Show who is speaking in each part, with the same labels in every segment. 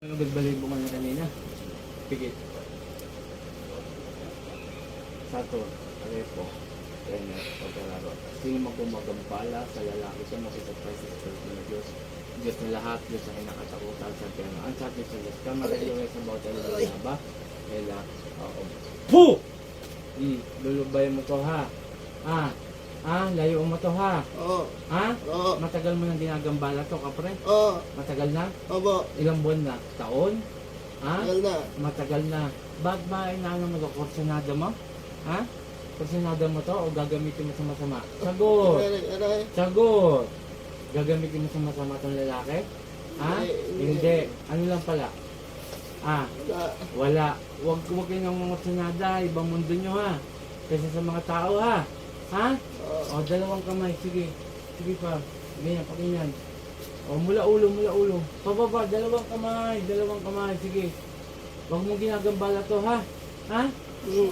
Speaker 1: Nagbalibo ka na kanina. Pigit. Sato. Arepo. Kanya. Pagkalaro. Sino magpumagambala sa lalaki siya masisurprise sa Espiritu ng Diyos. Diyos na lahat. Diyos na kinakatakutan sa piyano. Ang sabi sa Diyos. Kamaraliwes sa bawat alam ba? Kaya. Oo. Puh! Lulubay mo to ha. Layo mo to ha.
Speaker 2: Oo.
Speaker 1: Ha?
Speaker 2: Oo.
Speaker 1: Matagal mo nang ginagambala to, kapre?
Speaker 2: Oo.
Speaker 1: Matagal na?
Speaker 2: Opo.
Speaker 1: Ilang buwan na? Taon? Ha?
Speaker 2: Tagal na.
Speaker 1: Matagal na. Bakit ba inaano mo to? Kursinada mo? Ha? Kursinada mo to o gagamitin mo sa masama? Sagot!
Speaker 2: Aray.
Speaker 1: Sagot! Gagamitin mo sa masama tong lalaki? Ha? Hindi. Ano lang pala? Wala. Huwag kayo ng mga kursinada. Ibang mundo nyo ha. Kasi sa mga tao ha. Ha? O, dalawang kamay. Sige. Sige pa. Ganyan, pakinyan. O, mula ulo. Pababa, dalawang kamay. Sige. Huwag mo ginagambala to, ha? Ha?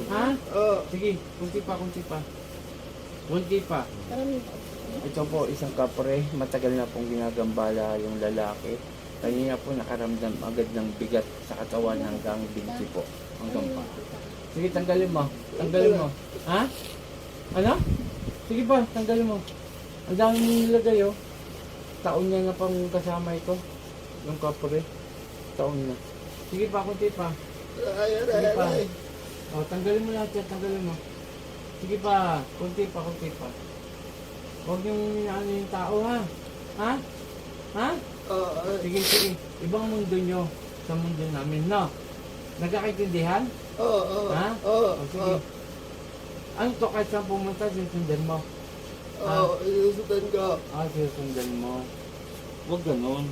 Speaker 1: Ha?
Speaker 2: Oo.
Speaker 1: Sige, kunti pa. Ito po, isang kapre. Matagal na pong ginagambala yung lalaki. Kanina po nakaramdam agad ng bigat sa katawan hanggang binti po. Hanggang pa. Sige, tanggalin mo. Ha? Ano? Sige pa, tanggalin mo. Ang dami mong nilagay, oh. Taon niya na pang kasama ito. Yung kapre. Taon na. Sige pa, kunti pa. Sige pa. O, tanggalin mo lahat yan, tanggalin mo. Sige pa, kunti pa. Huwag niyong inaano yung tao, ha? Ha? Sige. Ibang mundo nyo sa mundo namin, no? Nagkakaintindihan?
Speaker 2: Oo.
Speaker 1: Ha?
Speaker 2: Oo.
Speaker 1: O, sige. Ano to, kahit saan pumunta, sinusundan mo?
Speaker 2: Oo. Inusutan ko.
Speaker 1: Sinusundan mo. Huwag ganun.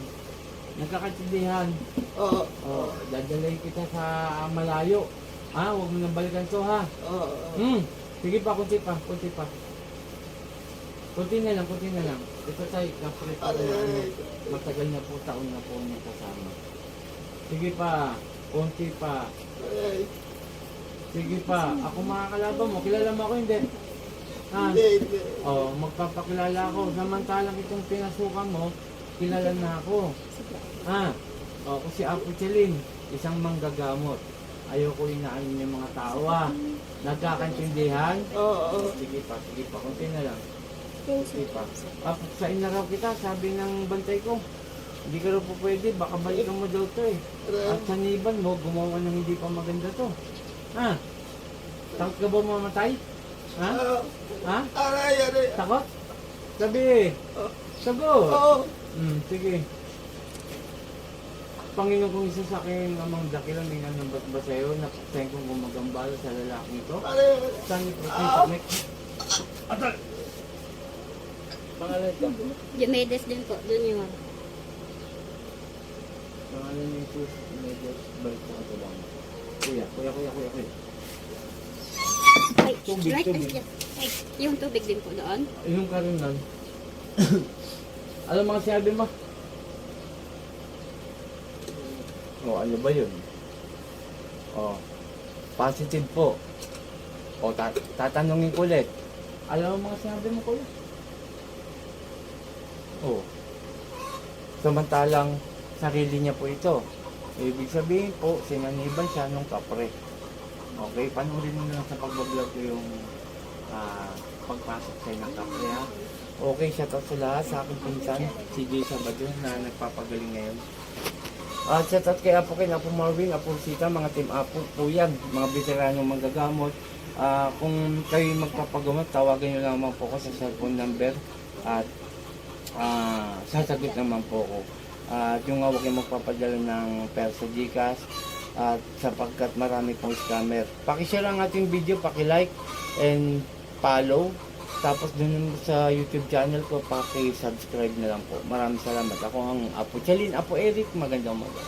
Speaker 1: Nagkakaintindihan.
Speaker 2: Oo.
Speaker 1: O, dadalhin kita sa malayo. Huwag mo nang balikan to, ha?
Speaker 2: Oo.
Speaker 1: Sige pa, kunti pa. Kunti na lang. Ito tayo, kapre pa na matagal na po, taon na po niya kasama. Sige pa, kunti pa. Sige pa, ako makakalaban mo. Kilala mo ako, hindi?
Speaker 2: Hindi.
Speaker 1: Magpapakilala ako. Samantalang itong pinasukan mo, kilala na ako. Ako si Apo Chalin, isang manggagamot. Ayoko inaanin yung mga tao, ha? Nagkakaintindihan?
Speaker 2: Oo.
Speaker 1: Sige pa, kunti na lang. Sige pa. Papaksain na raw kita, sabi ng bantay ko. Hindi ka raw po pwede, baka balikan mo daw to, eh. At sa niban mo, gumawa ng hindi pa maganda to. Takot ka ba mamatay?
Speaker 2: Aray.
Speaker 1: Takot? Sabi. Sagot.
Speaker 2: Oo.
Speaker 1: Sige. Panginoon kong isa sa akin amang dakilang may nanambat ba sa'yo na paksayin kong gumagambala sa lalaking ito?
Speaker 2: Aray.
Speaker 1: Saan ni Protect? Atal! Pangalan ito?
Speaker 3: Diomedes din po, Junior.
Speaker 1: Pangalan niyo ito, Medios, balik sa katulong. Kuya.
Speaker 3: Ay,
Speaker 1: Tubig.
Speaker 3: Ay, yung tubig din po doon.
Speaker 1: Yung karunan. Alam mga sinabi mo? Ano ba yun? Positive po. Tatanungin ko ulit. Alam mo mga sinabi mo ko? Samantalang sarili niya po ito. Ibig sabihin po, sinaniban siya nung kapre. Okay, panoorin mo lang sa pagbablog ko yung pagpasok sa'yo ng kapre, ha? Okay, shoutout sa lahat sa aking pinsan, si Jay Sabado, na nagpapagaling ngayon. Shoutout kay Apo Ken, Apo Marvin, Apo Sita, mga team Apo po yan, mga veteranong manggagamot. Kung kayo magpapagamot, tawagan nyo lamang po ko sa cellphone number at sasagot naman po ko. At yung huwag yung magpapadala ng pera sa Gcash at sapagkat marami pong scammer. Pakishare ang ating video, pakilike and follow. Tapos dun sa YouTube channel ko, paki-subscribe na lang po. Maraming salamat. Ako ang Apo Chalin, Apo Eric. Magandang umaga.